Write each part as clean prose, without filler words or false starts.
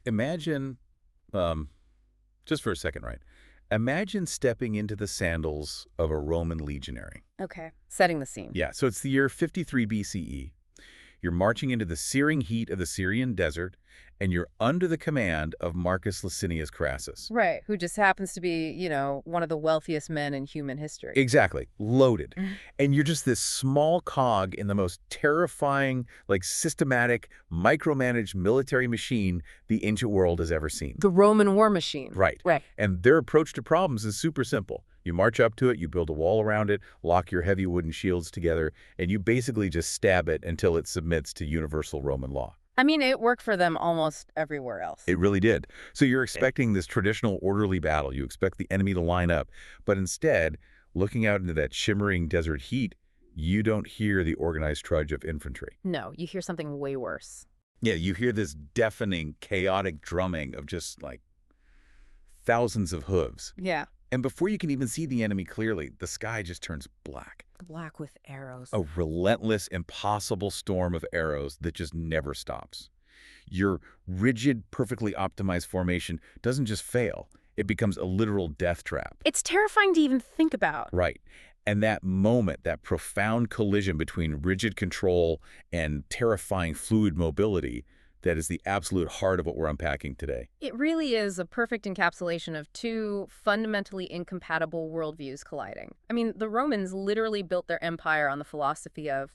Imagine, um, just for a second, right? Imagine stepping into the sandals of a Roman legionary. Okay, setting the scene. Yeah, so it's the year 53 BCE. You're marching into the searing heat of the Syrian desert, and you're under the command of Marcus Licinius Crassus. Right, who just happens to be, one of the wealthiest men in human history. Exactly. Loaded. Mhm. And you're just this small cog in the most terrifying, systematic, micromanaged military machine the ancient world has ever seen. The Roman war machine. Right. Right. And their approach to problems is super simple. You march up to it, you build a wall around it, lock your heavy wooden shields together, and you basically just stab it until it submits to universal Roman law. I mean, it worked for them almost everywhere else. It really did. So you're expecting this traditional orderly battle. You expect the enemy to line up. But instead, looking out into that shimmering desert heat, you don't hear the organized trudge of infantry. No, you hear something way worse. Yeah, you hear this deafening, chaotic drumming of just thousands of hooves. Yeah. And before you can even see the enemy clearly, the sky just turns black. Black with arrows. A relentless, impossible storm of arrows that just never stops. Your rigid, perfectly optimized formation doesn't just fail. It becomes a literal death trap. It's terrifying to even think about. Right. And that moment, that profound collision between rigid control and terrifying fluid mobility, that is the absolute heart of what we're unpacking today. It really is a perfect encapsulation of two fundamentally incompatible worldviews colliding. I mean, the Romans literally built their empire on the philosophy of,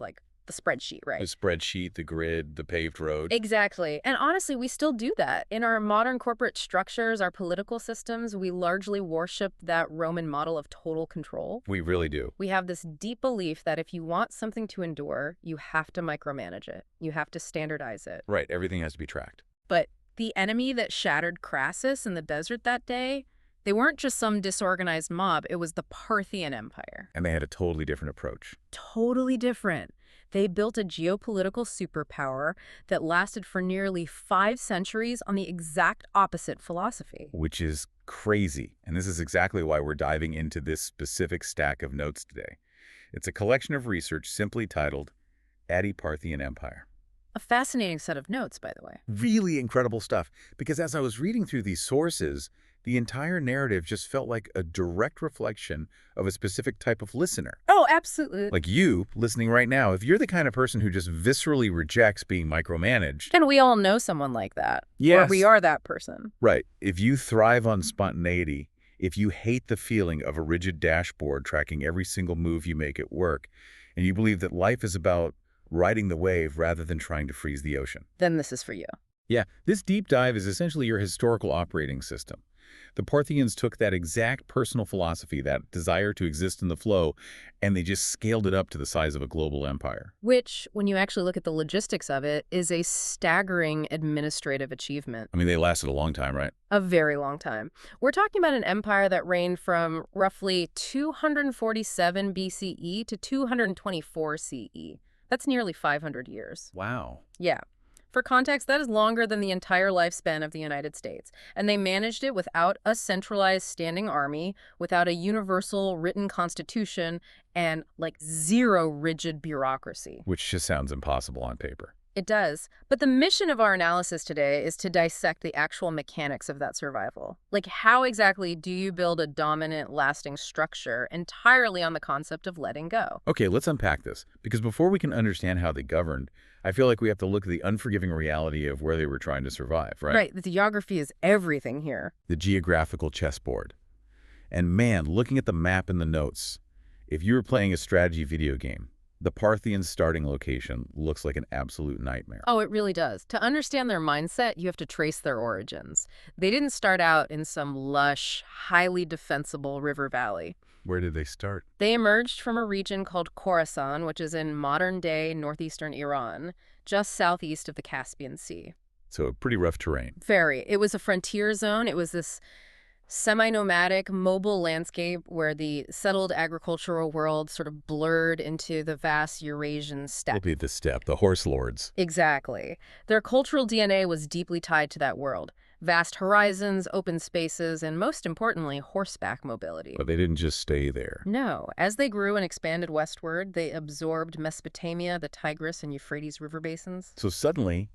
the spreadsheet, right? The spreadsheet, the grid, the paved road. Exactly. And honestly, we still do that. In our modern corporate structures, our political systems, we largely worship that Roman model of total control. We really do. We have this deep belief that if you want something to endure, you have to micromanage it. You have to standardize it. Right. Everything has to be tracked. But the enemy that shattered Crassus in the desert that day, they weren't just some disorganized mob. It was the Parthian Empire. And they had a totally different approach. Totally different. They built a geopolitical superpower that lasted for nearly 5 centuries on the exact opposite philosophy. Which is crazy. And this is exactly why we're diving into this specific stack of notes today. It's a collection of research simply titled Addy Parthian Empire. A fascinating set of notes, by the way. Really incredible stuff. Because as I was reading through these sources, the entire narrative just felt like a direct reflection of a specific type of listener. Oh, absolutely. Like you, listening right now, if you're the kind of person who just viscerally rejects being micromanaged. And we all know someone like that. Yes. Or we are that person. Right. If you thrive on spontaneity, if you hate the feeling of a rigid dashboard tracking every single move you make at work, and you believe that life is about riding the wave rather than trying to freeze the ocean. Then this is for you. Yeah, this deep dive is essentially your historical operating system. The Parthians took that exact personal philosophy, that desire to exist in the flow, and they just scaled it up to the size of a global empire. Which, when you actually look at the logistics of it, is a staggering administrative achievement. I mean, they lasted a long time, right? A very long time. We're talking about an empire that reigned from roughly 247 BCE to 224 CE. That's nearly 500 years. Wow. Yeah. For context, that is longer than the entire lifespan of the United States. And they managed it without a centralized standing army, without a universal written constitution, and zero rigid bureaucracy. Which just sounds impossible on paper. It does. But the mission of our analysis today is to dissect the actual mechanics of that survival. How exactly do you build a dominant, lasting structure entirely on the concept of letting go? Okay, let's unpack this. Because before we can understand how they governed, I feel like we have to look at the unforgiving reality of where they were trying to survive, right? Right. The geography is everything here. The geographical chessboard. And man, looking at the map in the notes, if you were playing a strategy video game, the Parthians' starting location looks like an absolute nightmare. Oh, it really does. To understand their mindset, you have to trace their origins. They didn't start out in some lush, highly defensible river valley. Where did they start? They emerged from a region called Khorasan, which is in modern-day northeastern Iran, just southeast of the Caspian Sea. So pretty rough terrain. Very. It was a frontier zone. It was this semi-nomadic, mobile landscape where the settled agricultural world sort of blurred into the vast Eurasian steppe. Will be the steppe, the horse lords. Exactly. Their cultural DNA was deeply tied to that world. Vast horizons, open spaces, and most importantly, horseback mobility. But they didn't just stay there. No. As they grew and expanded westward, they absorbed Mesopotamia, the Tigris and Euphrates river basins. So suddenly,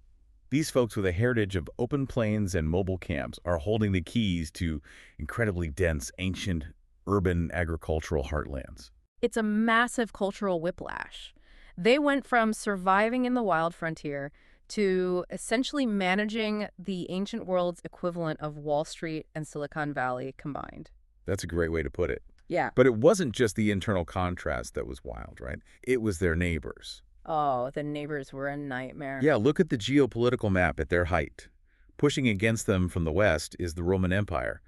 These folks with a heritage of open plains and mobile camps are holding the keys to incredibly dense, ancient, urban agricultural heartlands. It's a massive cultural whiplash. They went from surviving in the wild frontier to essentially managing the ancient world's equivalent of Wall Street and Silicon Valley combined. That's a great way to put it. Yeah. But it wasn't just the internal contrast that was wild, right? It was their neighbors. Oh, the neighbors were a nightmare. Yeah, look at the geopolitical map at their height. Pushing against them from the west is the Roman Empire,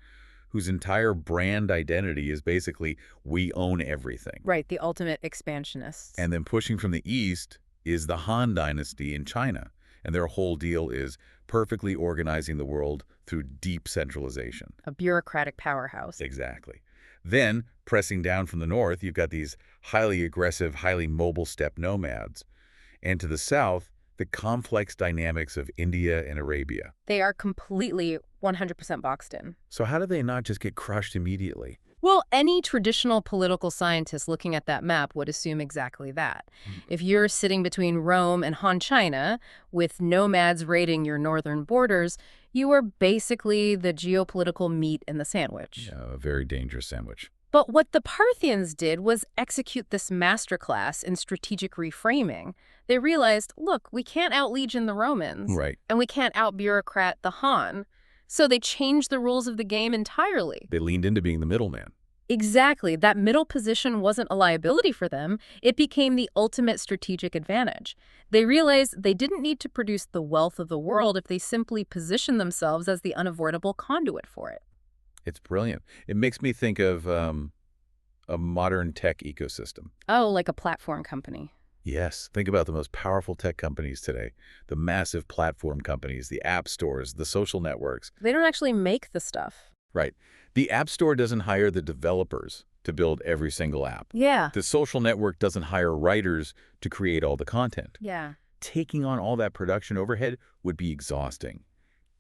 whose entire brand identity is basically, we own everything. Right, the ultimate expansionists. And then pushing from the east is the Han Dynasty in China, and their whole deal is perfectly organizing the world through deep centralization. A bureaucratic powerhouse. Exactly. Then, pressing down from the north, you've got these highly aggressive, highly mobile steppe nomads. And to the south, the complex dynamics of India and Arabia. They are completely 100% boxed in. So how do they not just get crushed immediately? Well, any traditional political scientist looking at that map would assume exactly that. If you're sitting between Rome and Han China, with nomads raiding your northern borders, you are basically the geopolitical meat in the sandwich. Yeah, a very dangerous sandwich. But what the Parthians did was execute this masterclass in strategic reframing. They realized, look, we can't out-legion the Romans. Right. And we can't out-bureaucrat the Han. So they changed the rules of the game entirely. They leaned into being the middleman. Exactly. That middle position wasn't a liability for them. It became the ultimate strategic advantage. They realized they didn't need to produce the wealth of the world if they simply positioned themselves as the unavoidable conduit for it. It's brilliant. It makes me think of a modern tech ecosystem. Oh, like a platform company. Yes. Think about the most powerful tech companies today. The massive platform companies, the app stores, the social networks. They don't actually make the stuff. Right. The app store doesn't hire the developers to build every single app. Yeah. The social network doesn't hire writers to create all the content. Yeah. Taking on all that production overhead would be exhausting.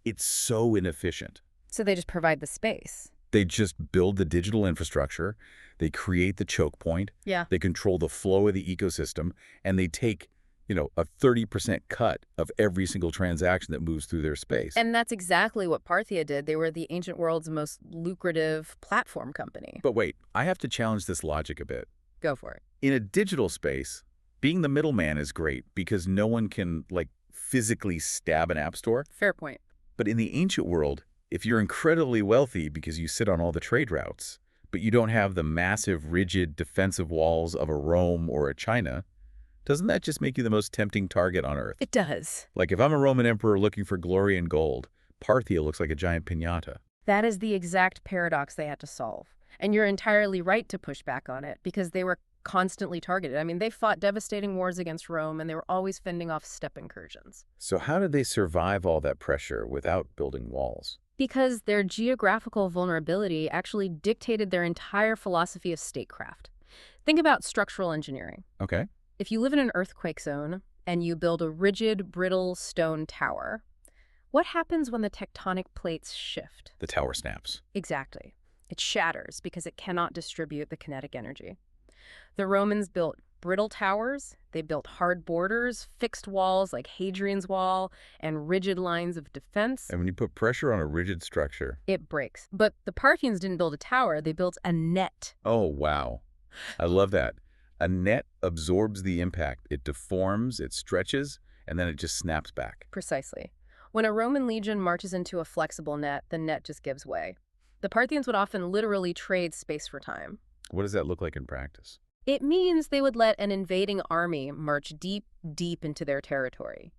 It's so inefficient. So they just provide the space. They just build the digital infrastructure, they create the choke point, Yeah. they control the flow of the ecosystem, and they take, a 30% cut of every single transaction that moves through their space. And that's exactly what Parthia did. They were the ancient world's most lucrative platform company. But wait, I have to challenge this logic a bit. Go for it. In a digital space, being the middleman is great because no one can, physically stab an app store. Fair point. But in the ancient world, if you're incredibly wealthy because you sit on all the trade routes, but you don't have the massive, rigid, defensive walls of a Rome or a China, doesn't that just make you the most tempting target on Earth? It does. Like if I'm a Roman emperor looking for glory and gold, Parthia looks like a giant piñata. That is the exact paradox they had to solve. And you're entirely right to push back on it because they were constantly targeted. I mean, they fought devastating wars against Rome and they were always fending off steppe incursions. So how did they survive all that pressure without building walls? Because their geographical vulnerability actually dictated their entire philosophy of statecraft. Think about structural engineering. Okay. If you live in an earthquake zone and you build a rigid, brittle stone tower, what happens when the tectonic plates shift? The tower snaps. Exactly. It shatters because it cannot distribute the kinetic energy. The Romans built brittle towers, they built hard borders, fixed walls like Hadrian's Wall, and rigid lines of defense. And when you put pressure on a rigid structure... It breaks. But the Parthians didn't build a tower, they built a net. Oh, wow. I love that. A net absorbs the impact. It deforms, it stretches, and then it just snaps back. Precisely. When a Roman legion marches into a flexible net, the net just gives way. The Parthians would often literally trade space for time. What does that look like in practice? It means they would let an invading army march deep, deep into their territory.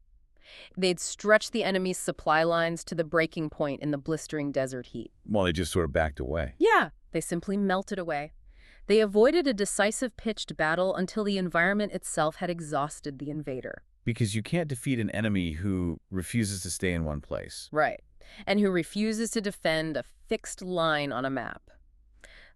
They'd stretch the enemy's supply lines to the breaking point in the blistering desert heat. Well, they just sort of backed away. Yeah, they simply melted away. They avoided a decisive pitched battle until the environment itself had exhausted the invader. Because you can't defeat an enemy who refuses to stay in one place. Right, and who refuses to defend a fixed line on a map.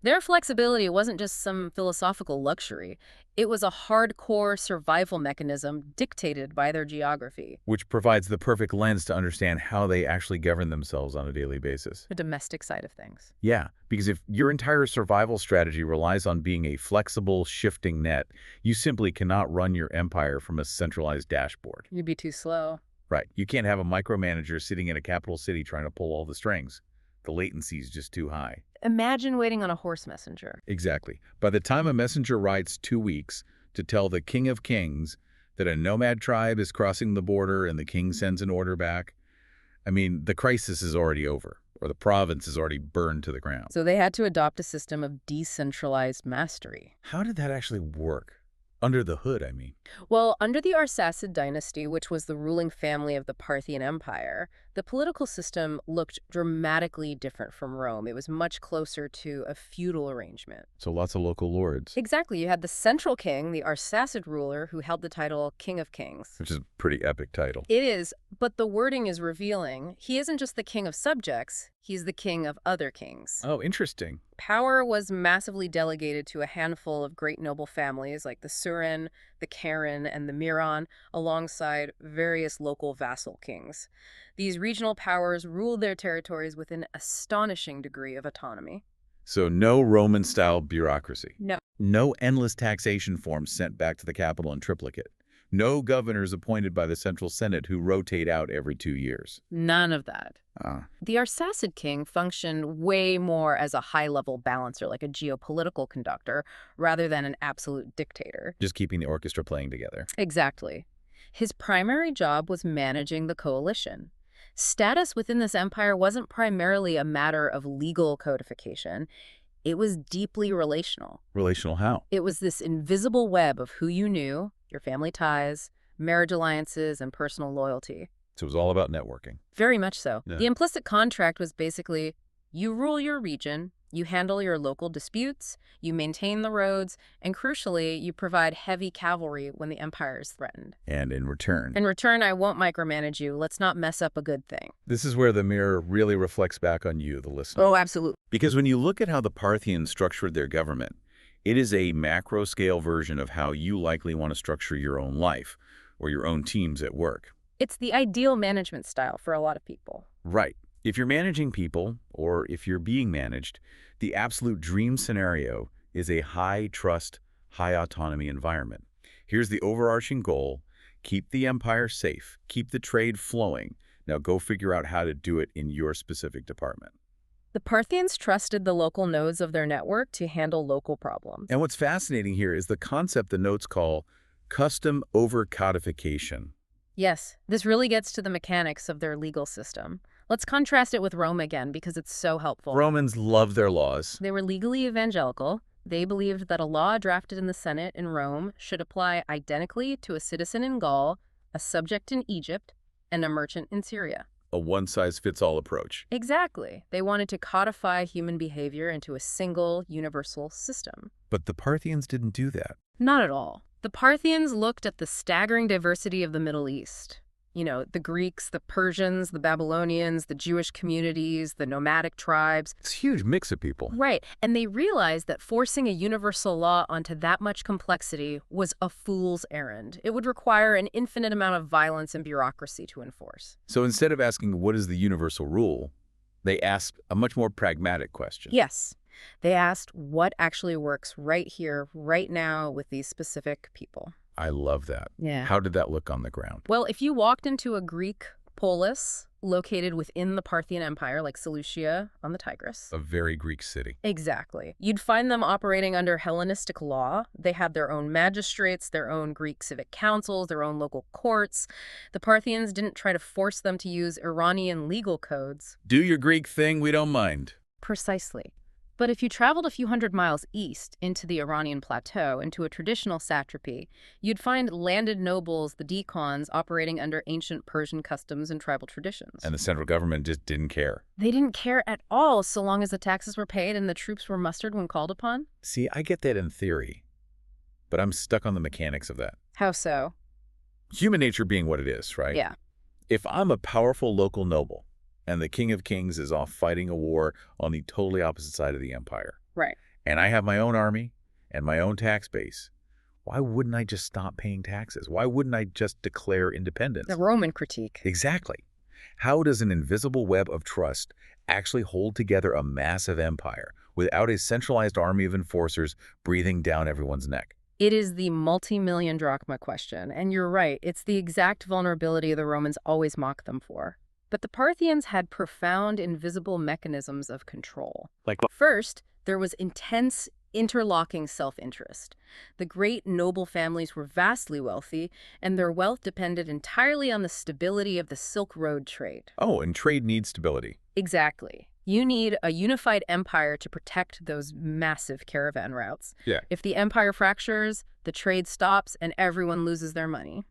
Their flexibility wasn't just some philosophical luxury. It was a hardcore survival mechanism dictated by their geography. Which provides the perfect lens to understand how they actually govern themselves on a daily basis. The domestic side of things. Yeah, because if your entire survival strategy relies on being a flexible, shifting net, you simply cannot run your empire from a centralized dashboard. You'd be too slow. Right. You can't have a micromanager sitting in a capital city trying to pull all the strings. The latency is just too high. Imagine waiting on a horse messenger. Exactly. By the time a messenger rides 2 weeks to tell the King of Kings that a nomad tribe is crossing the border and the king sends an order back, I mean, the crisis is already over, or the province is already burned to the ground. So they had to adopt a system of decentralized mastery. How did that actually work? Under the hood, I mean. Well, under the Arsacid dynasty, which was the ruling family of the Parthian Empire, the political system looked dramatically different from Rome. It was much closer to a feudal arrangement. So lots of local lords. Exactly. You had the central king, the Arsacid ruler, who held the title King of Kings. Which is a pretty epic title. It is, but the wording is revealing. He isn't just the king of subjects, he's the king of other kings. Oh, interesting. Power was massively delegated to a handful of great noble families like the Surin, the Karen, and the Miran, alongside various local vassal kings. These regional powers ruled their territories with an astonishing degree of autonomy. So no Roman-style bureaucracy. No. No endless taxation forms sent back to the capital in triplicate. No governors appointed by the Central Senate who rotate out every 2 years. None of that. Ah. The Arsacid king functioned way more as a high-level balancer, like a geopolitical conductor, rather than an absolute dictator. Just keeping the orchestra playing together. Exactly. His primary job was managing the coalition. Status within this empire wasn't primarily a matter of legal codification. It was deeply relational. Relational how? It was this invisible web of who you knew, your family ties, marriage alliances, and personal loyalty. So it was all about networking. Very much so. Yeah. The implicit contract was basically, you rule your region, you handle your local disputes, you maintain the roads, and crucially, you provide heavy cavalry when the empire is threatened. And in return. In return, I won't micromanage you. Let's not mess up a good thing. This is where the mirror really reflects back on you, the listener. Oh, absolutely. Because when you look at how the Parthians structured their government, it is a macro-scale version of how you likely want to structure your own life or your own teams at work. It's the ideal management style for a lot of people. Right. If you're managing people, or if you're being managed, the absolute dream scenario is a high-trust, high-autonomy environment. Here's the overarching goal: keep the empire safe, keep the trade flowing. Now go figure out how to do it in your specific department. The Parthians trusted the local nodes of their network to handle local problems. And what's fascinating here is the concept the notes call custom over codification. Yes, this really gets to the mechanics of their legal system. Let's contrast it with Rome again because it's so helpful. Romans love their laws. They were legally evangelical. They believed that a law drafted in the Senate in Rome should apply identically to a citizen in Gaul, a subject in Egypt, and a merchant in Syria. A one-size-fits-all approach. Exactly. They wanted to codify human behavior into a single, universal system. But the Parthians didn't do that. Not at all. The Parthians looked at the staggering diversity of the Middle East. You know, the Greeks, the Persians, the Babylonians, the Jewish communities, the nomadic tribes. It's a huge mix of people. Right. And they realized that forcing a universal law onto that much complexity was a fool's errand. It would require an infinite amount of violence and bureaucracy to enforce. So instead of asking what is the universal rule, they asked a much more pragmatic question. Yes. They asked what actually works right here, right now, with these specific people. I love that. Yeah. How did that look on the ground? Well, if you walked into a Greek polis located within the Parthian Empire, like Seleucia on the Tigris. A very Greek city. Exactly. You'd find them operating under Hellenistic law. They had their own magistrates, their own Greek civic councils, their own local courts. The Parthians didn't try to force them to use Iranian legal codes. Do your Greek thing, we don't mind. Precisely. But if you traveled a few hundred miles east into the Iranian plateau, into a traditional satrapy, you'd find landed nobles, the decans, operating under ancient Persian customs and tribal traditions. And the central government just didn't care. They didn't care at all so long as the taxes were paid and the troops were mustered when called upon. See, I get that in theory, but I'm stuck on the mechanics of that. How so? Human nature being what it is, right? Yeah. If I'm a powerful local noble, and the King of Kings is off fighting a war on the totally opposite side of the empire. Right. And I have my own army and my own tax base. Why wouldn't I just stop paying taxes? Why wouldn't I just declare independence? The Roman critique. Exactly. How does an invisible web of trust actually hold together a massive empire without a centralized army of enforcers breathing down everyone's neck? It is the multi-million drachma question, and you're right, it's the exact vulnerability the Romans always mock them for. But the Parthians had profound invisible mechanisms of control. Like what? First, there was intense interlocking self-interest. The great noble families were vastly wealthy, and their wealth depended entirely on the stability of the Silk Road trade. Oh, and trade needs stability. Exactly. You need a unified empire to protect those massive caravan routes. Yeah. If the empire fractures, the trade stops and everyone loses their money.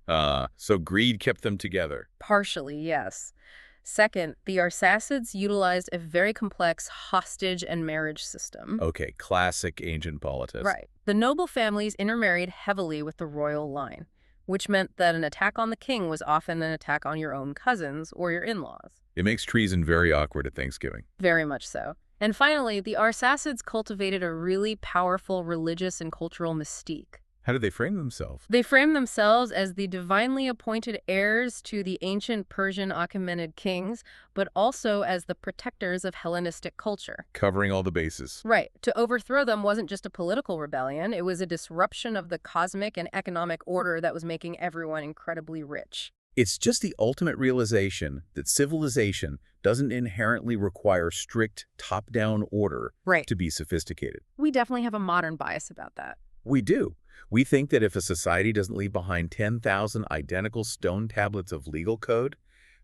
So greed kept them together. Partially, yes. Second, the Arsacids utilized a very complex hostage and marriage system. Okay, classic ancient politics. Right. The noble families intermarried heavily with the royal line, which meant that an attack on the king was often an attack on your own cousins or your in-laws. It makes treason very awkward at Thanksgiving. Very much so. And finally, the Arsacids cultivated a really powerful religious and cultural mystique. How did they frame themselves? They framed themselves as the divinely appointed heirs to the ancient Persian Achaemenid kings, but also as the protectors of Hellenistic culture. Covering all the bases. Right. To overthrow them wasn't just a political rebellion, it was a disruption of the cosmic and economic order that was making everyone incredibly rich. It's just the ultimate realization that civilization doesn't inherently require strict top-down order Right. to be sophisticated. We definitely have a modern bias about that. We do. We think that if a society doesn't leave behind 10,000 identical stone tablets of legal code,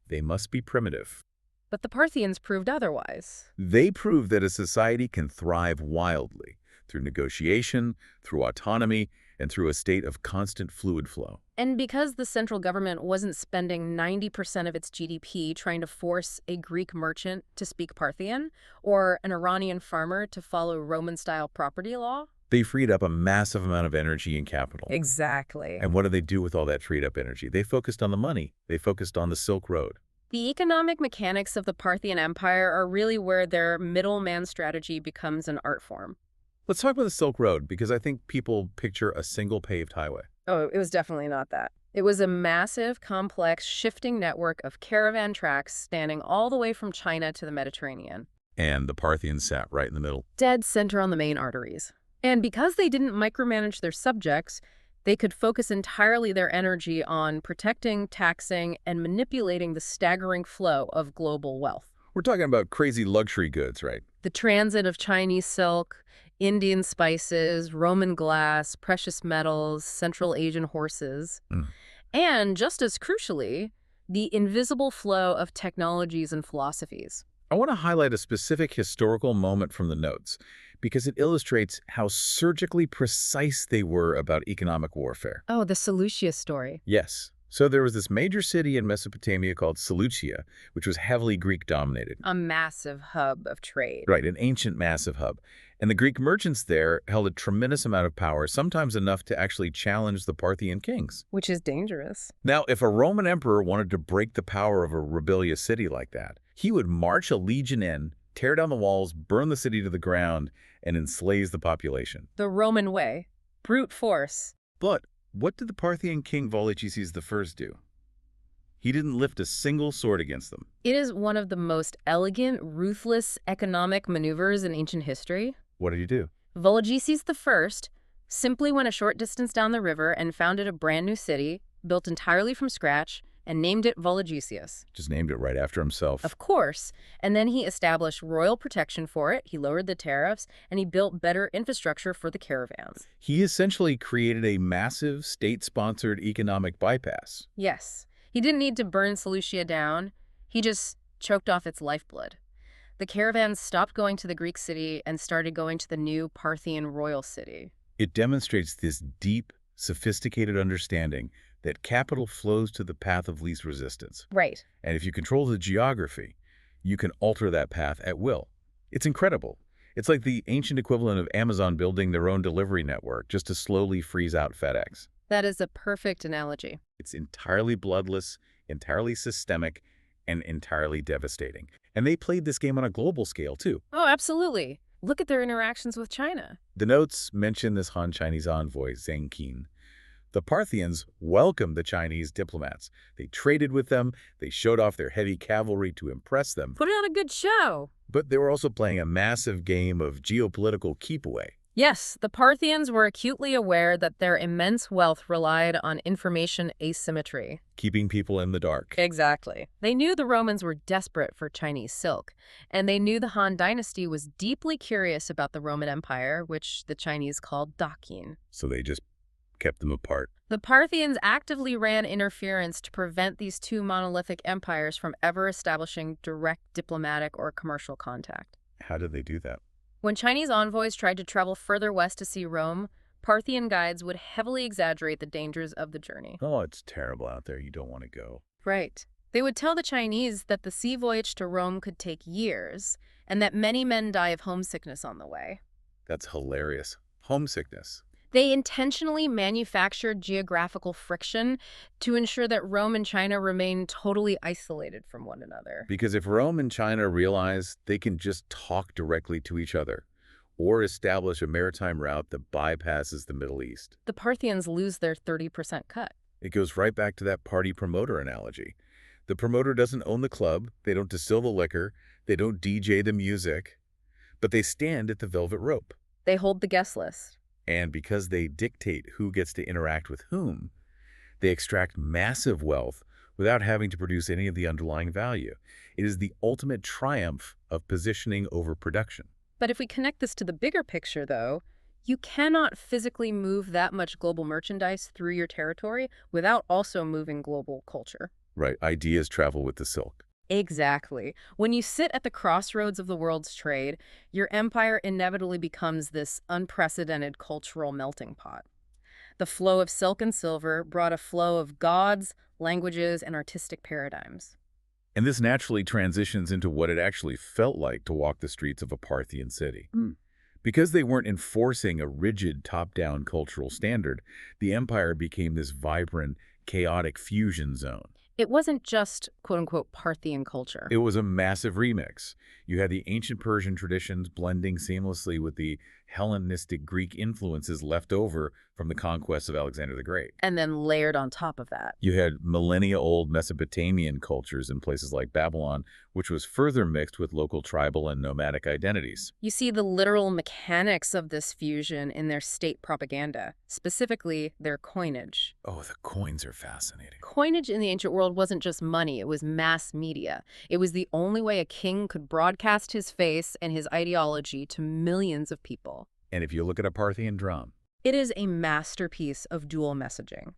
they must be primitive. But the Parthians proved otherwise. They prove that a society can thrive wildly through negotiation, through autonomy, and through a state of constant fluid flow. And because the central government wasn't spending 90% of its GDP trying to force a Greek merchant to speak Parthian or an Iranian farmer to follow Roman-style property law. They freed up a massive amount of energy and capital. Exactly. And what do they do with all that freed up energy? They focused on the money. They focused on the Silk Road. The economic mechanics of the Parthian Empire are really where their middleman strategy becomes an art form. Let's talk about the Silk Road, because I think people picture a single paved highway. Oh, it was definitely not that. It was a massive, complex, shifting network of caravan tracks spanning all the way from China to the Mediterranean. And the Parthians sat right in the middle. Dead center on the main arteries. And because they didn't micromanage their subjects, they could focus entirely their energy on protecting, taxing, and manipulating the staggering flow of global wealth. We're talking about crazy luxury goods, right? The transit of Chinese silk, Indian spices, Roman glass, precious metals, Central Asian horses, and just as crucially, the invisible flow of technologies and philosophies. I want to highlight a specific historical moment from the notes, because it illustrates how surgically precise they were about economic warfare. Oh, the Seleucus story. Yes. So there was this major city in Mesopotamia called Seleucia, which was heavily Greek-dominated. A massive hub of trade. Right, an ancient massive hub. And the Greek merchants there held a tremendous amount of power, sometimes enough to actually challenge the Parthian kings. Which is dangerous. Now, if a Roman emperor wanted to break the power of a rebellious city like that, he would march a legion in, tear down the walls, burn the city to the ground, and enslave the population. The Roman way. Brute force. But what did the Parthian king Vologeses I do? He didn't lift a single sword against them. It is one of the most elegant, ruthless economic maneuvers in ancient history. What did he do? Vologeses I simply went a short distance down the river and founded a brand new city, built entirely from scratch, and named it Vologesius. Just named it right after himself. Of course. And then he established royal protection for it, he lowered the tariffs, and he built better infrastructure for the caravans. He essentially created a massive state-sponsored economic bypass. Yes. He didn't need to burn Seleucia down. He just choked off its lifeblood. The caravans stopped going to the Greek city and started going to the new Parthian royal city. It demonstrates this deep, sophisticated understanding that capital flows to the path of least resistance. Right. And if you control the geography, you can alter that path at will. It's incredible. It's like the ancient equivalent of Amazon building their own delivery network just to slowly freeze out FedEx. That is a perfect analogy. It's entirely bloodless, entirely systemic, and entirely devastating. And they played this game on a global scale, too. Oh, absolutely. Look at their interactions with China. The notes mention this Han Chinese envoy, Zhang Qin. The Parthians welcomed the Chinese diplomats. They traded with them, they showed off their heavy cavalry to impress them. Put on a good show. But they were also playing a massive game of geopolitical keep away. Yes, the Parthians were acutely aware that their immense wealth relied on information asymmetry. Keeping people in the dark. Exactly. They knew the Romans were desperate for Chinese silk, and they knew the Han dynasty was deeply curious about the Roman Empire, which the Chinese called Dakin. So they just kept them apart. The Parthians actively ran interference to prevent these two monolithic empires from ever establishing direct diplomatic or commercial contact. How did they do that? When Chinese envoys tried to travel further west to see Rome, Parthian guides would heavily exaggerate the dangers of the journey. Oh, it's terrible out there. You don't want to go. Right. They would tell the Chinese that the sea voyage to Rome could take years, and that many men die of homesickness on the way. That's hilarious. Homesickness. They intentionally manufactured geographical friction to ensure that Rome and China remain totally isolated from one another. Because if Rome and China realize they can just talk directly to each other or establish a maritime route that bypasses the Middle East, The Parthians lose their 30% cut. it goes right back to that party promoter analogy. The promoter doesn't own the club, they don't distill the liquor, they don't DJ the music, but they stand at the velvet rope. They hold the guest list. And because they dictate who gets to interact with whom, they extract massive wealth without having to produce any of the underlying value. It is the ultimate triumph of positioning over production. But if we connect this to the bigger picture, though, you cannot physically move that much global merchandise through your territory without also moving global culture. Right, ideas travel with the silk. Exactly. When you sit at the crossroads of the world's trade, your empire inevitably becomes this unprecedented cultural melting pot. The flow of silk and silver brought a flow of gods, languages, and artistic paradigms. And this naturally transitions into what it actually felt like to walk the streets of a Parthian city. Because they weren't enforcing a rigid top-down cultural standard, the empire became this vibrant, chaotic fusion zone. It wasn't just, quote-unquote, Parthian culture. It was a massive remix. You had the ancient Persian traditions blending seamlessly with the Hellenistic Greek influences left over from the conquest of Alexander the Great. And then layered on top of that. You had millennia-old Mesopotamian cultures in places like Babylon, which was further mixed with local tribal and nomadic identities. You see the literal mechanics of this fusion in their state propaganda, specifically their coinage. Oh, the coins are fascinating. Coinage in the ancient world wasn't just money, it was mass media. It was the only way a king could broadcast his face and his ideology to millions of people. And if you look at a Parthian drum, It is a masterpiece of dual messaging.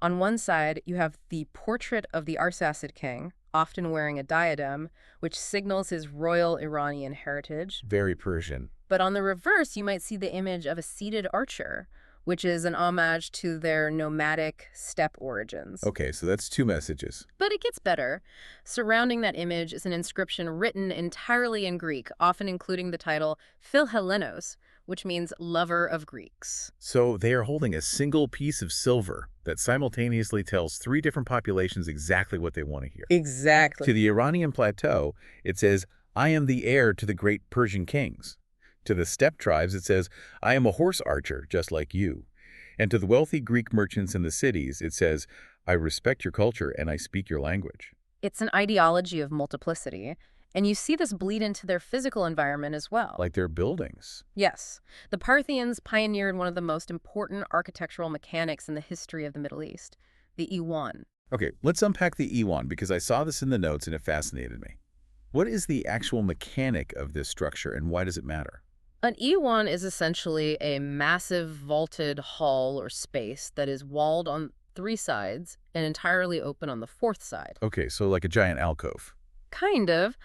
On one side, you have the portrait of the Arsacid king, often wearing a diadem, which signals his royal Iranian heritage. very Persian. But on the reverse, you might see the image of a seated archer, which is an homage to their nomadic steppe origins. Okay, so that's two messages. But it gets better. Surrounding that image is an inscription written entirely in Greek, often including the title Philhellenos, which means lover of Greeks. So they are holding a single piece of silver that simultaneously tells three different populations exactly what they want to hear. Exactly. To the Iranian plateau, it says, I am the heir to the great Persian kings. To the steppe tribes, it says, I am a horse archer, just like you. And to the wealthy Greek merchants in the cities, it says, I respect your culture and I speak your language. It's an ideology of multiplicity, and you see this bleed into their physical environment as well. Like their buildings. Yes, the Parthians pioneered one of the most important architectural mechanics in the history of the Middle East, the Iwan. Okay, let's unpack the Iwan because I saw this in the notes and it fascinated me. What is the actual mechanic of this structure and why does it matter? An Iwan is essentially a massive vaulted hall or space that is walled on 3 sides and entirely open on the 4th side. Okay, so like a giant alcove. Kind of.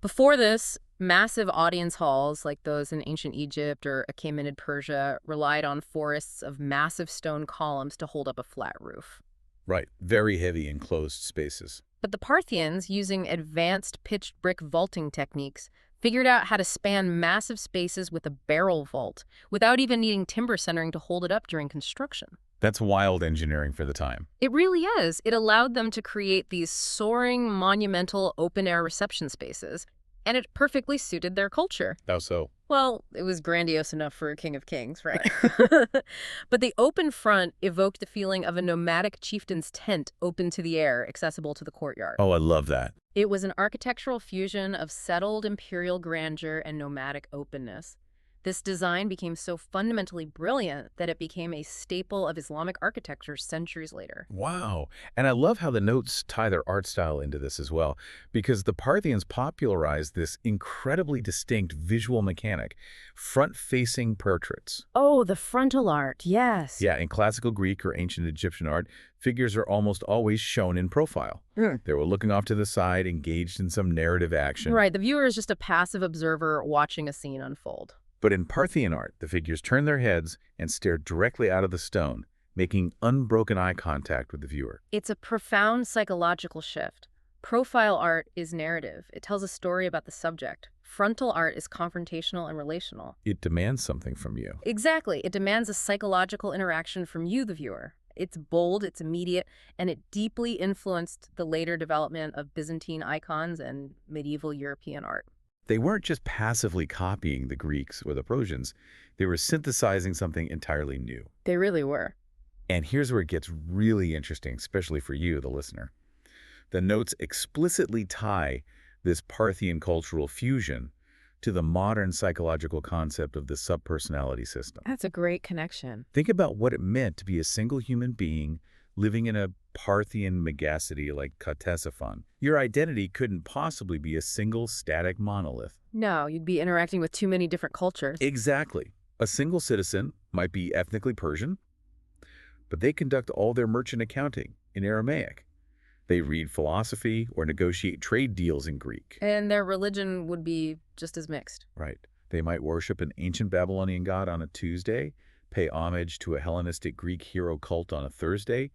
Before this, massive audience halls like those in ancient Egypt or Achaemenid Persia relied on forests of massive stone columns to hold up a flat roof. Right, very heavy enclosed spaces. But the Parthians, using advanced pitched brick vaulting techniques, figured out how to span massive spaces with a barrel vault without even needing timber centering to hold it up during construction. That's wild engineering for the time. It really is. It allowed them to create these soaring, monumental, open-air reception spaces, and it perfectly suited their culture. How so? Well, it was grandiose enough for a king of kings, right? But the open front evoked the feeling of a nomadic chieftain's tent open to the air, accessible to the courtyard. Oh, I love that. It was an architectural fusion of settled imperial grandeur and nomadic openness. This design became so fundamentally brilliant that it became a staple of Islamic architecture centuries later. Wow. And I love how the notes tie their art style into this as well, because the Parthians popularized this incredibly distinct visual mechanic, front-facing portraits. Oh, the frontal art, yes. Yeah, in classical Greek or ancient Egyptian art, figures are almost always shown in profile. They were looking off to the side, engaged in some narrative action. Right, the viewer is just a passive observer watching a scene unfold. But in Parthian art, the figures turn their heads and stare directly out of the stone, making unbroken eye contact with the viewer. It's a profound psychological shift. Profile art is narrative. It tells a story about the subject. Frontal art is confrontational and relational. It demands something from you. Exactly. It demands a psychological interaction from you, the viewer. It's bold, it's immediate, and it deeply influenced the later development of Byzantine icons and medieval European art. They weren't just passively copying the Greeks or the Persians. They were synthesizing something entirely new. They really were. And here's where it gets really interesting, especially for you, the listener. The notes explicitly tie this Parthian cultural fusion to the modern psychological concept of the subpersonality system. That's a great connection. Think about what it meant to be a single human being living in a Parthian megacity like Ctesiphon. Your identity couldn't possibly be a single static monolith. No, you'd be interacting with too many different cultures. Exactly. A single citizen might be ethnically Persian, but they conduct all their merchant accounting in Aramaic. They read philosophy or negotiate trade deals in Greek. And their religion would be just as mixed. Right. They might worship an ancient Babylonian god on a Tuesday, pay homage to a Hellenistic Greek hero cult on a Thursday,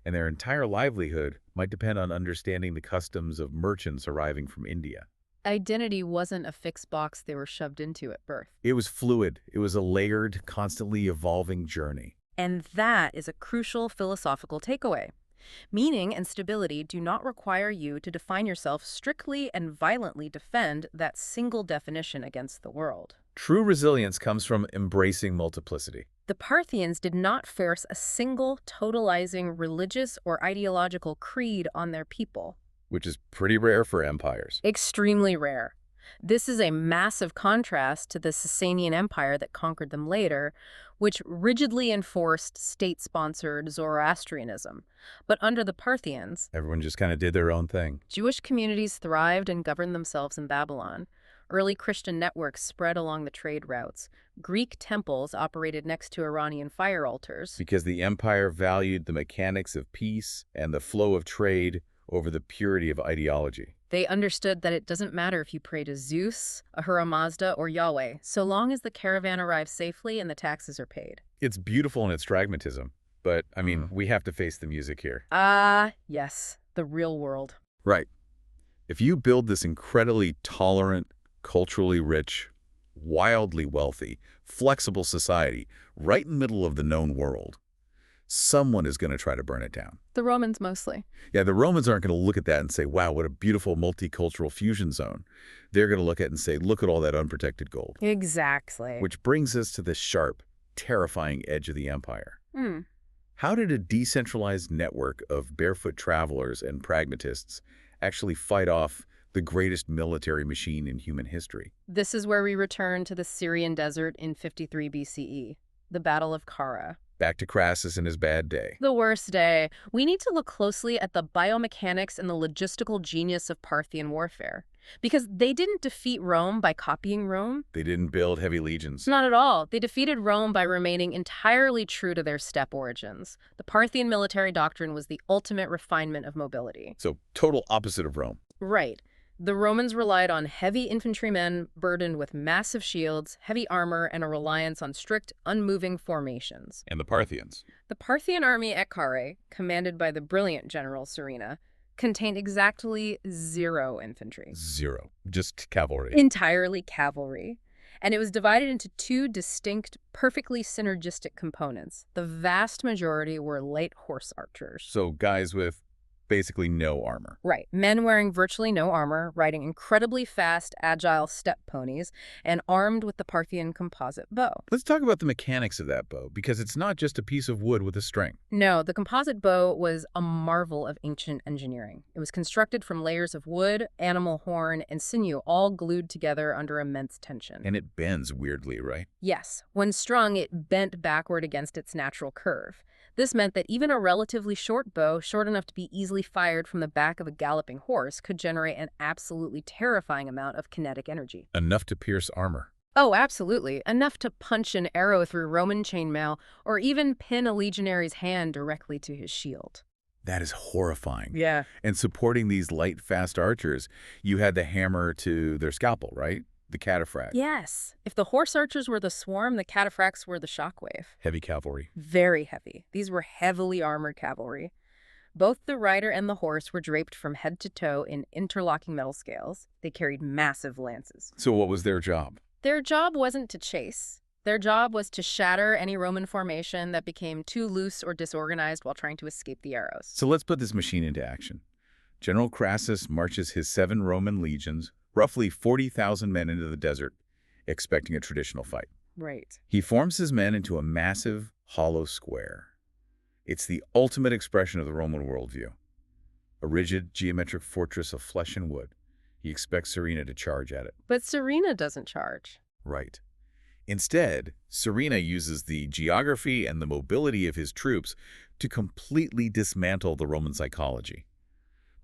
and their entire livelihood might depend on understanding the customs of merchants arriving from India. Identity wasn't a fixed box they were shoved into at birth. It was fluid. It was a layered, constantly evolving journey. And that is a crucial philosophical takeaway. Meaning and stability do not require you to define yourself strictly and violently defend that single definition against the world. True resilience comes from embracing multiplicity. The Parthians did not force a single, totalizing religious or ideological creed on their people. Which is pretty rare for empires. Extremely rare. This is a massive contrast to the Sasanian Empire that conquered them later, which rigidly enforced state-sponsored Zoroastrianism. But under the Parthians, Everyone just kind of did their own thing. Jewish communities thrived and governed themselves in Babylon. Early Christian networks spread along the trade routes. Greek temples operated next to Iranian fire altars. Because the empire valued the mechanics of peace and the flow of trade over the purity of ideology. They understood that it doesn't matter if you pray to Zeus, Ahura Mazda, or Yahweh, so long as the caravan arrives safely and the taxes are paid. It's beautiful in its pragmatism, but, I mean, we have to face the music here. Yes, the real world. Right. If you build this incredibly tolerant, culturally rich, wildly wealthy, flexible society right in the middle of the known world, someone is going to try to burn it down. The Romans mostly. Yeah, the Romans aren't going to look at that and say, wow, what a beautiful multicultural fusion zone. They're going to look at it and say, look at all that unprotected gold. Exactly. Which brings us to the sharp, terrifying edge of the empire. How did a decentralized network of barefoot travelers and pragmatists actually fight off the greatest military machine in human history? This is where we return to the Syrian desert in 53 BCE, the Battle of Kara. Back to Crassus and his bad day. The worst day. We need to look closely at the biomechanics and the logistical genius of Parthian warfare. Because they didn't defeat Rome by copying Rome. They didn't build heavy legions. Not at all. They defeated Rome by remaining entirely true to their steppe origins. The Parthian military doctrine was the ultimate refinement of mobility. So total opposite of Rome. Right. The Romans relied on heavy infantrymen burdened with massive shields, heavy armor, and a reliance on strict, unmoving formations. And the Parthians? The Parthian army at Carrhae, commanded by the brilliant general Serena, contained exactly 0 infantry. 0. Just cavalry. Entirely cavalry. And it was divided into 2 distinct, perfectly synergistic components. The vast majority were light horse archers. So guys with Basically no armor. Right. Men wearing virtually no armor, riding incredibly fast, agile steppe ponies, and armed with the Parthian composite bow. Let's talk about the mechanics of that bow, because it's not just a piece of wood with a string. No, the composite bow was a marvel of ancient engineering. It was constructed from layers of wood, animal horn, and sinew, all glued together under immense tension. And it bends weirdly, right? Yes, when strung, it bent backward against its natural curve. This meant that even a relatively short bow, short enough to be easily fired from the back of a galloping horse, could generate an absolutely terrifying amount of kinetic energy. Enough to pierce armor. Oh, absolutely. Enough to punch an arrow through Roman chainmail or even pin a legionary's hand directly to his shield. That is horrifying. Yeah. And supporting these light, fast archers, you had the hammer to their scalpel, right? The cataphract. Yes. If the horse archers were the swarm, the cataphracts were the shockwave. Heavy cavalry. Very heavy. These were heavily armored cavalry. Both the rider and the horse were draped from head to toe in interlocking metal scales. They carried massive lances. So what was their job? Their job wasn't to chase. Their job was to shatter any Roman formation that became too loose or disorganized while trying to escape the arrows. So let's put this machine into action. General Crassus marches his 7 Roman legions, roughly 40,000 men, into the desert, expecting a traditional fight. Right. He forms his men into a massive, hollow square. It's the ultimate expression of the Roman worldview. A rigid, geometric fortress of flesh and wood. He expects Serena to charge at it. But Serena doesn't charge. Right. Instead, Serena uses the geography and the mobility of his troops to completely dismantle the Roman psychology.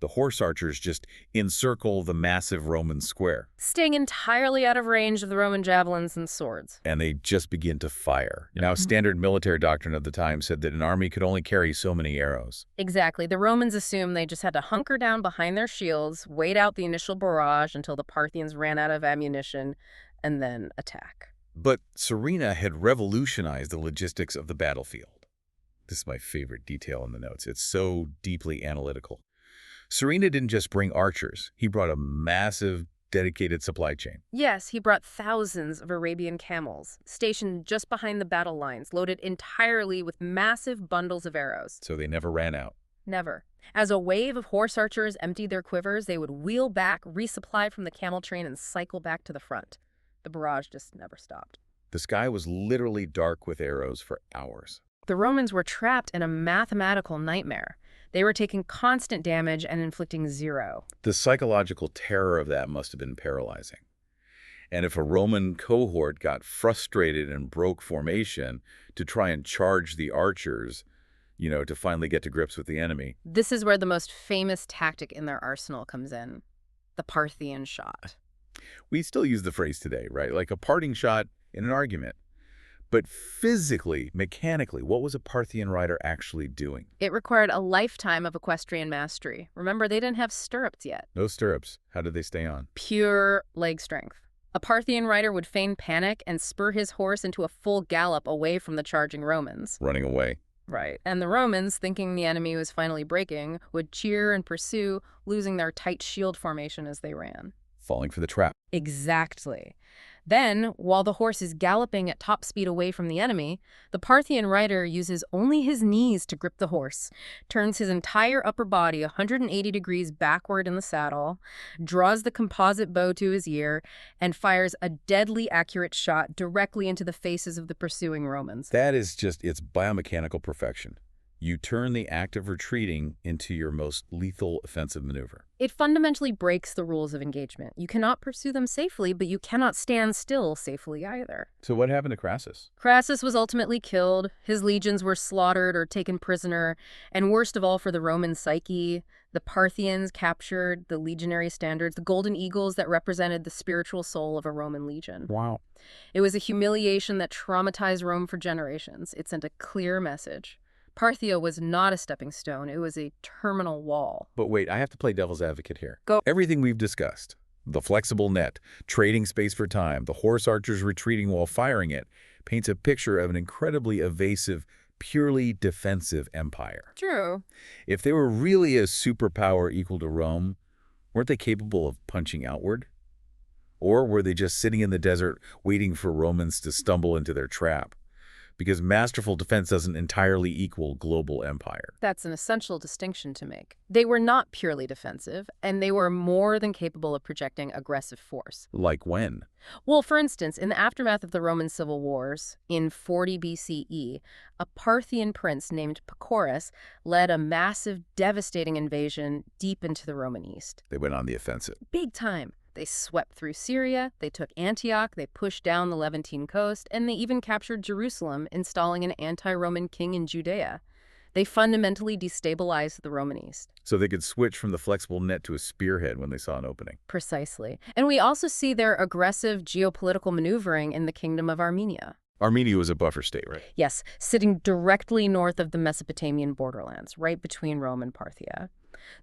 The horse archers just encircle the massive Roman square. Staying entirely out of range of the Roman javelins and swords. And they just begin to fire. Now, standard military doctrine of the time said that an army could only carry so many arrows. Exactly. The Romans assumed they just had to hunker down behind their shields, wait out the initial barrage until the Parthians ran out of ammunition, and then attack. But Serena had revolutionized the logistics of the battlefield. This is my favorite detail in the notes. It's so deeply analytical. Serena didn't just bring archers. He brought a massive, dedicated supply chain. Yes, he brought thousands of Arabian camels, stationed just behind the battle lines, loaded entirely with massive bundles of arrows. So they never ran out. Never. As a wave of horse archers emptied their quivers, they would wheel back, resupply from the camel train, and cycle back to the front. The barrage just never stopped. The sky was literally dark with arrows for hours. The Romans were trapped in a mathematical nightmare. They were taking constant damage and inflicting zero. The psychological terror of that must have been paralyzing. And if a Roman cohort got frustrated and broke formation to try and charge the archers, to finally get to grips with the enemy. This is where the most famous tactic in their arsenal comes in, the Parthian shot. We still use the phrase today, right? Like a parting shot in an argument. But physically, mechanically, what was a Parthian rider actually doing? It required a lifetime of equestrian mastery. Remember, they didn't have stirrups yet. No stirrups. How did they stay on? Pure leg strength. A Parthian rider would feign panic and spur his horse into a full gallop away from the charging Romans. Running away. Right. And the Romans, thinking the enemy was finally breaking, would cheer and pursue, losing their tight shield formation as they ran. Falling for the trap. Exactly. Then, while the horse is galloping at top speed away from the enemy, the Parthian rider uses only his knees to grip the horse, turns his entire upper body 180 degrees backward in the saddle, draws the composite bow to his ear, and fires a deadly accurate shot directly into the faces of the pursuing Romans. That is just its biomechanical perfection. You turn the act of retreating into your most lethal offensive maneuver. It fundamentally breaks the rules of engagement. You cannot pursue them safely, but you cannot stand still safely either. So what happened to Crassus? Crassus was ultimately killed. His legions were slaughtered or taken prisoner. And worst of all for the Roman psyche, the Parthians captured the legionary standards, the golden eagles that represented the spiritual soul of a Roman legion. Wow. It was a humiliation that traumatized Rome for generations. It sent a clear message. Parthia was not a stepping stone. It was a terminal wall. But wait, I have to play devil's advocate here. Go. Everything we've discussed, the flexible net, trading space for time, the horse archers retreating while firing it, paints a picture of an incredibly evasive, purely defensive empire. True. If they were really a superpower equal to Rome, weren't they capable of punching outward? Or were they just sitting in the desert waiting for Romans to stumble into their trap? because masterful defense doesn't entirely equal global empire. That's an essential distinction to make. They were not purely defensive, and they were more than capable of projecting aggressive force. Like when? Well, for instance, in the aftermath of the Roman civil wars, in 40 BCE, a Parthian prince named Pacorus led a massive, devastating invasion deep into the Roman East. They went on the offensive. Big time. They swept through Syria, they took Antioch, they pushed down the Levantine coast, and they even captured Jerusalem, installing an anti-Roman king in Judea. They fundamentally destabilized the Roman East. So they could switch from the flexible net to a spearhead when they saw an opening. Precisely. And we also see their aggressive geopolitical maneuvering in the Kingdom of Armenia. Armenia was a buffer state, right? Yes, sitting directly north of the Mesopotamian borderlands, right between Rome and Parthia.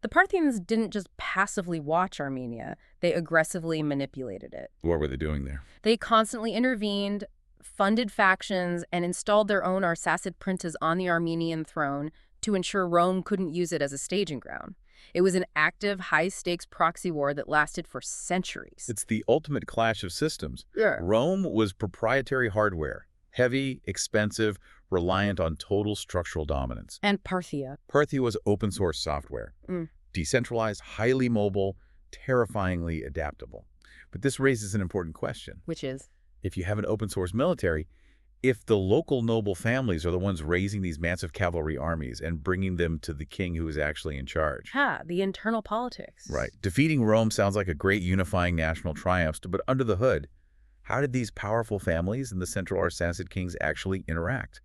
The Parthians didn't just passively watch Armenia, they aggressively manipulated it. What were they doing there? They constantly intervened, funded factions, and installed their own Arsacid princes on the Armenian throne to ensure Rome couldn't use it as a staging ground. It was an active, high-stakes proxy war that lasted for centuries. It's the ultimate clash of systems. Yeah. Rome was proprietary hardware, heavy, expensive, reliant on total structural dominance. And Parthia. Parthia was open source software, decentralized, highly mobile, terrifyingly adaptable. But this raises an important question. Which is? If you have an open source military, if the local noble families are the ones raising these massive cavalry armies and bringing them to the king who is actually in charge. The internal politics. Right. Defeating Rome sounds like a great unifying national triumph, but under the hood, how did these powerful families and the central Arsacid kings actually interact?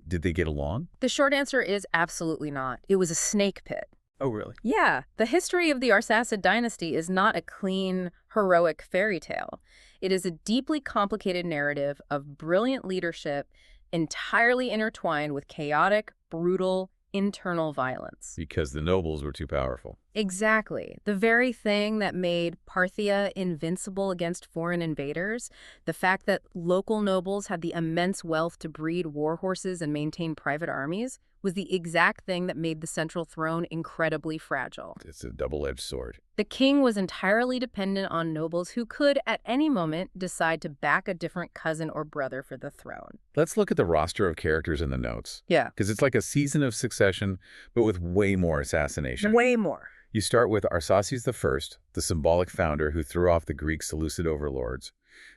Did they get along? The short answer is absolutely not. It was a snake pit. Oh, really? Yeah, the history of the Arsacid dynasty is not a clean, heroic fairy tale. It is a deeply complicated narrative of brilliant leadership entirely intertwined with chaotic, brutal, internal violence. Because the nobles were too powerful. Exactly. The very thing that made Parthia invincible against foreign invaders, the fact that local nobles had the immense wealth to breed war horses and maintain private armies, was the exact thing that made the central throne incredibly fragile. It's a double-edged sword. The king was entirely dependent on nobles who could, at any moment, decide to back a different cousin or brother for the throne. Let's look at the roster of characters in the notes. Yeah. Because it's like a season of succession, but with way more assassination. Way more. You start with Arsaces I, the symbolic founder who threw off the Greek Seleucid overlords.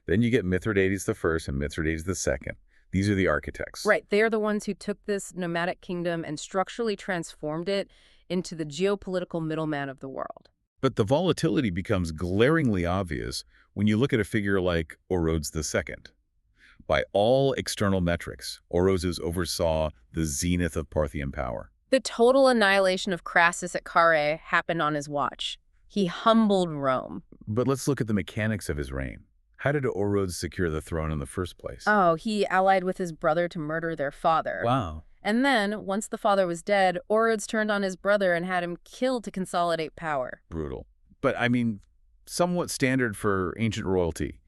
Then you get Mithridates I and Mithridates II. These are the architects. Right. They are the ones who took this nomadic kingdom and structurally transformed it into the geopolitical middleman of the world. But the volatility becomes glaringly obvious when you look at a figure like Orodes II. By all external metrics, Orodes oversaw the zenith of Parthian power. The total annihilation of Crassus at Carrhae happened on his watch. He humbled Rome. But let's look at the mechanics of his reign. How did Orodes secure the throne in the first place? Oh, he allied with his brother to murder their father. Wow. And then, once the father was dead, Orodes turned on his brother and had him killed to consolidate power. Brutal. But, I mean, somewhat standard for ancient royalty.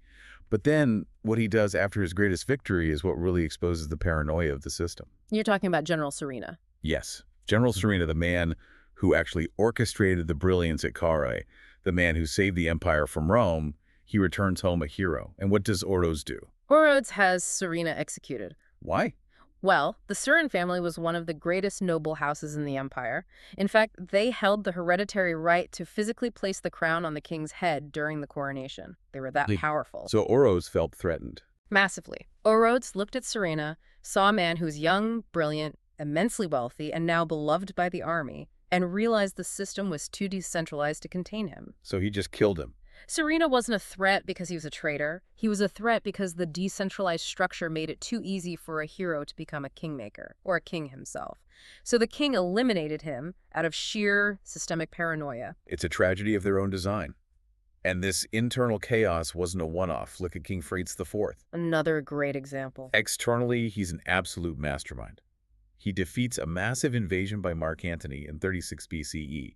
But then, what he does after his greatest victory is what really exposes the paranoia of the system. You're talking about General Serena. Yes. General Serena, the man who actually orchestrated the brilliance at Carrhae, the man who saved the empire from Rome, he returns home a hero. And what does Orodes do? Orodes has Serena executed. Why? Well, the Surin family was one of the greatest noble houses in the empire. In fact, they held the hereditary right to physically place the crown on the king's head during the coronation. They were that powerful. So Orodes felt threatened. Massively. Orodes looked at Serena, saw a man who's young, brilliant, immensely wealthy, and now beloved by the army, and realized the system was too decentralized to contain him. So he just killed him. Serena wasn't a threat because he was a traitor. He was a threat because the decentralized structure made it too easy for a hero to become a kingmaker, or a king himself. So the king eliminated him out of sheer systemic paranoia. It's a tragedy of their own design. And this internal chaos wasn't a one-off. Look at King Phraates IV. Another great example. Externally, he's an absolute mastermind. He defeats a massive invasion by Mark Antony in 36 BCE,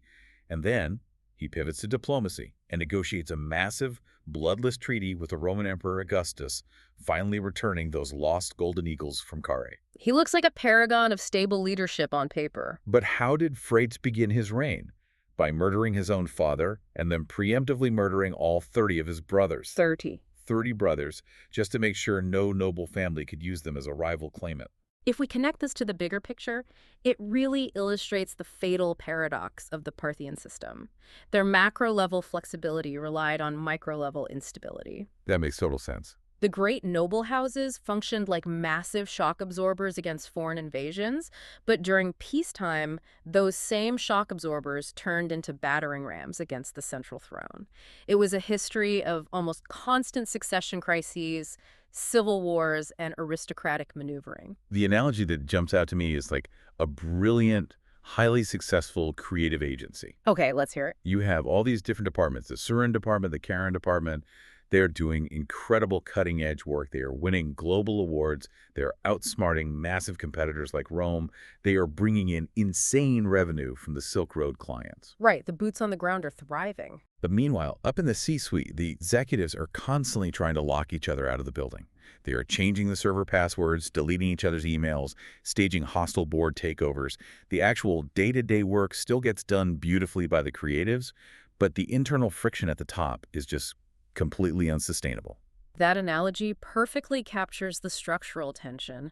and then he pivots to diplomacy and negotiates a massive, bloodless treaty with the Roman Emperor Augustus, finally returning those lost golden eagles from Carrhae. He looks like a paragon of stable leadership on paper. But how did Phraates begin his reign? By murdering his own father and then preemptively murdering all 30 of his brothers. 30. 30 brothers just to make sure no noble family could use them as a rival claimant. If we connect this to the bigger picture, it really illustrates the fatal paradox of the Parthian system. Their macro-level flexibility relied on micro-level instability. That makes total sense. The great noble houses functioned like massive shock absorbers against foreign invasions, but during peacetime, those same shock absorbers turned into battering rams against the central throne. It was a history of almost constant succession crises, civil wars, and aristocratic maneuvering. The analogy that jumps out to me is like a brilliant, highly successful creative agency. Okay, let's hear it. You have all these different departments, the Surin department, the Karen department. They're doing incredible cutting-edge work. They are winning global awards. They're outsmarting massive competitors like Rome. They are bringing in insane revenue from the Silk Road clients. Right, the boots on the ground are thriving. But meanwhile, up in the C-suite, the executives are constantly trying to lock each other out of the building. They are changing the server passwords, deleting each other's emails, staging hostile board takeovers. The actual day-to-day work still gets done beautifully by the creatives, but the internal friction at the top is just completely unsustainable. That analogy perfectly captures the structural tension.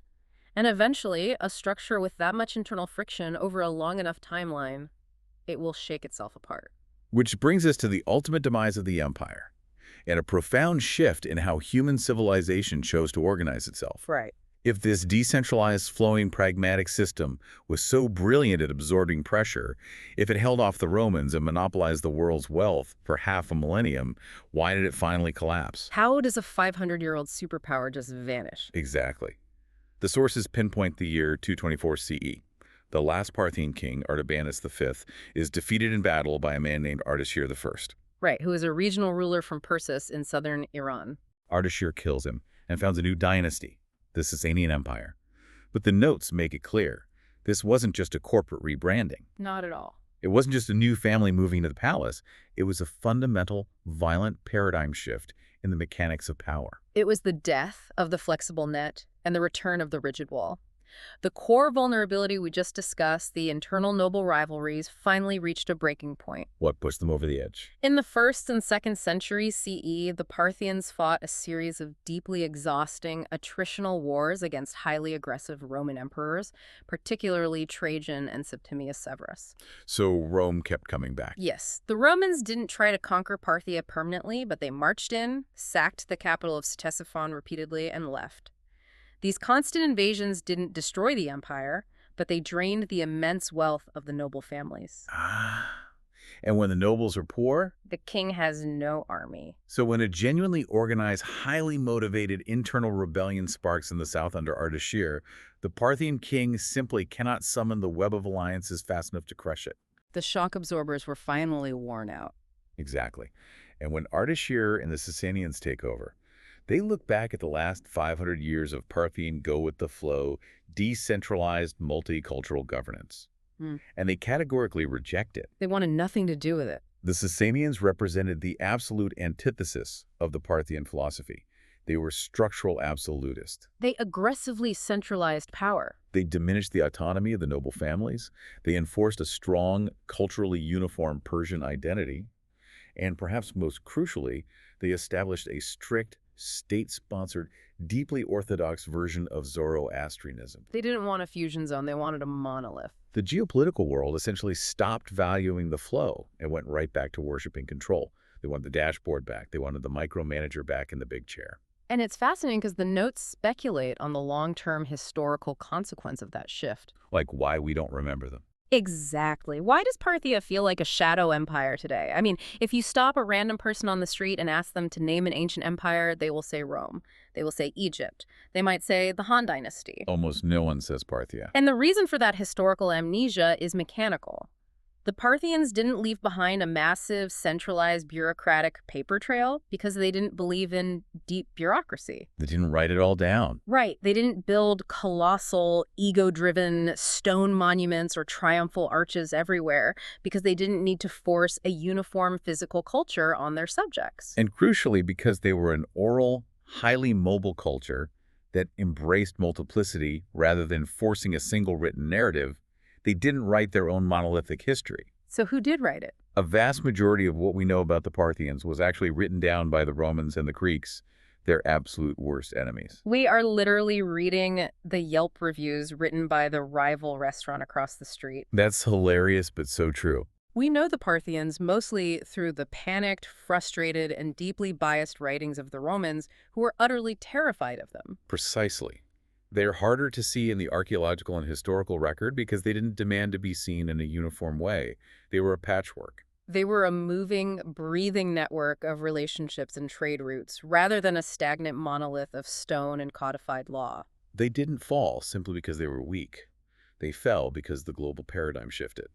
And eventually, a structure with that much internal friction over a long enough timeline, it will shake itself apart. Which brings us to the ultimate demise of the empire, and a profound shift in how human civilization chose to organize itself. Right. If this decentralized, flowing, pragmatic system was so brilliant at absorbing pressure, if it held off the Romans and monopolized the world's wealth for half a millennium, why did it finally collapse? How does a 500-year-old superpower just vanish? Exactly. The sources pinpoint the year 224 CE. The last Parthian king, Artabanus V, is defeated in battle by a man named Ardashir I. Right, who is a regional ruler from Persis in southern Iran. Ardashir kills him and founds a new dynasty, the Sasanian Empire. But the notes make it clear, this wasn't just a corporate rebranding. Not at all. It wasn't just a new family moving to the palace. It was a fundamental, violent paradigm shift in the mechanics of power. It was the death of the flexible net and the return of the rigid wall. The core vulnerability we just discussed, the internal noble rivalries, finally reached a breaking point. What pushed them over the edge? In the 1st and 2nd centuries CE, the Parthians fought a series of deeply exhausting attritional wars against highly aggressive Roman emperors, particularly Trajan and Septimius Severus. So Rome kept coming back. Yes, the Romans didn't try to conquer Parthia permanently, but they marched in, sacked the capital of Ctesiphon repeatedly, and left. These constant invasions didn't destroy the empire, but they drained the immense wealth of the noble families. And when the nobles are poor? The king has no army. So when a genuinely organized, highly motivated internal rebellion sparks in the south under Ardashir, the Parthian king simply cannot summon the web of alliances fast enough to crush it. The shock absorbers were finally worn out. Exactly. And when Ardashir and the Sasanians take over, they look back at the last 500 years of Parthian go-with-the-flow, decentralized multicultural governance. And they categorically reject it. They wanted nothing to do with it. The Sasanians represented the absolute antithesis of the Parthian philosophy. They were structural absolutists. They aggressively centralized power. They diminished the autonomy of the noble families. They enforced a strong, culturally uniform Persian identity. And perhaps most crucially, they established a strict, state-sponsored, deeply orthodox version of Zoroastrianism. They didn't want a fusion zone, they wanted a monolith. The geopolitical world essentially stopped valuing the flow and went right back to worshiping control. They wanted the dashboard back. They wanted the micromanager back in the big chair. And it's fascinating because the notes speculate on the long-term historical consequence of that shift. Like why we don't remember them. Exactly. Why does Parthia feel like a shadow empire today? I mean, if you stop a random person on the street and ask them to name an ancient empire, they will say Rome. They will say Egypt. They might say the Han Dynasty. Almost no one says Parthia. And the reason for that historical amnesia is mechanical. The Parthians didn't leave behind a massive, centralized, bureaucratic paper trail because they didn't believe in deep bureaucracy. They didn't write it all down. Right. They didn't build colossal, ego-driven stone monuments or triumphal arches everywhere because they didn't need to force a uniform physical culture on their subjects. And crucially, because they were an oral, highly mobile culture that embraced multiplicity rather than forcing a single written narrative, they didn't write their own monolithic history. So who did write it? A vast majority of what we know about the Parthians was actually written down by the Romans and the Greeks, their absolute worst enemies. We are literally reading the Yelp reviews written by the rival restaurant across the street. That's hilarious, but so true. We know the Parthians mostly through the panicked, frustrated, and deeply biased writings of the Romans, who were utterly terrified of them. Precisely. They're harder to see in the archaeological and historical record because they didn't demand to be seen in a uniform way. They were a patchwork. They were a moving, breathing network of relationships and trade routes, rather than a stagnant monolith of stone and codified law. They didn't fall simply because they were weak. They fell because the global paradigm shifted.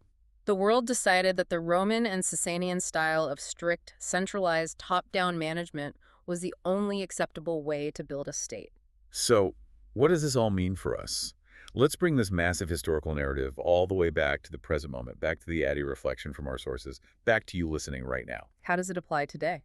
The world decided that the Roman and Sasanian style of strict, centralized, top-down management was the only acceptable way to build a state. So, what does this all mean for us? Let's bring this massive historical narrative all the way back to the present moment, back to the Addy reflection from our sources, back to you listening right now. How does it apply today?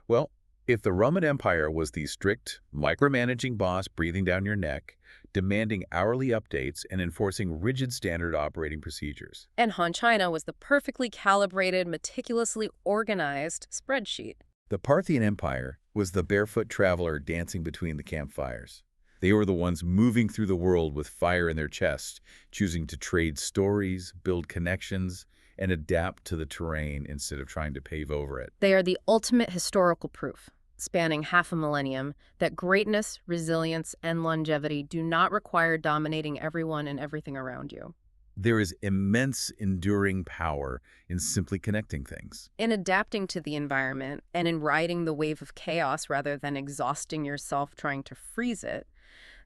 Well, if the Roman Empire was the strict, micromanaging boss breathing down your neck, demanding hourly updates and enforcing rigid standard operating procedures, And Han China was the perfectly calibrated, meticulously organized spreadsheet. the Parthian Empire was the barefoot traveler dancing between the campfires. They were the ones moving through the world with fire in their chest, choosing to trade stories, build connections, and adapt to the terrain instead of trying to pave over it. They are the ultimate historical proof, spanning half a millennium, that greatness, resilience, and longevity do not require dominating everyone and everything around you. There is immense enduring power in simply connecting things. In adapting to the environment and in riding the wave of chaos rather than exhausting yourself trying to freeze it,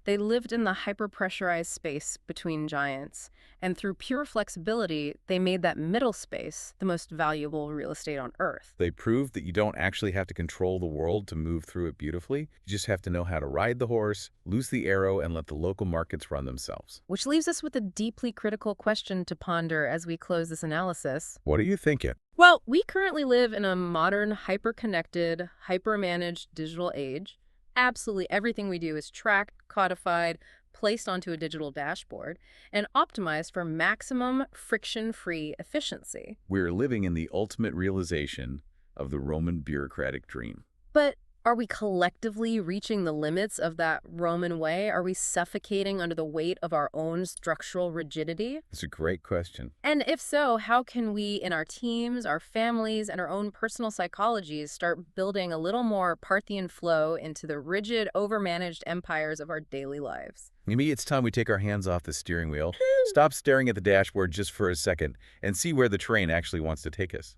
they lived in the hyper-pressurized space between giants, and through pure flexibility, they made that middle space the most valuable real estate on Earth. They proved that you don't actually have to control the world to move through it beautifully. You just have to know how to ride the horse, loose the arrow, and let the local markets run themselves. Which leaves us with a deeply critical question to ponder as we close this analysis. What are you thinking? Well, we currently live in a modern, hyper-connected, hyper-managed digital age. Absolutely everything we do is tracked, codified, placed onto a digital dashboard, and optimized for maximum friction-free efficiency. We're living in the ultimate realization of the Roman bureaucratic dream. But are we collectively reaching the limits of that Roman way? Are we suffocating under the weight of our own structural rigidity? It's a great question. And if so, how can we, in our teams, our families, and our own personal psychologies, start building a little more Parthian flow into the rigid, overmanaged empires of our daily lives? Maybe it's time we take our hands off the steering wheel, stop staring at the dashboard just for a second, and see where the train actually wants to take us.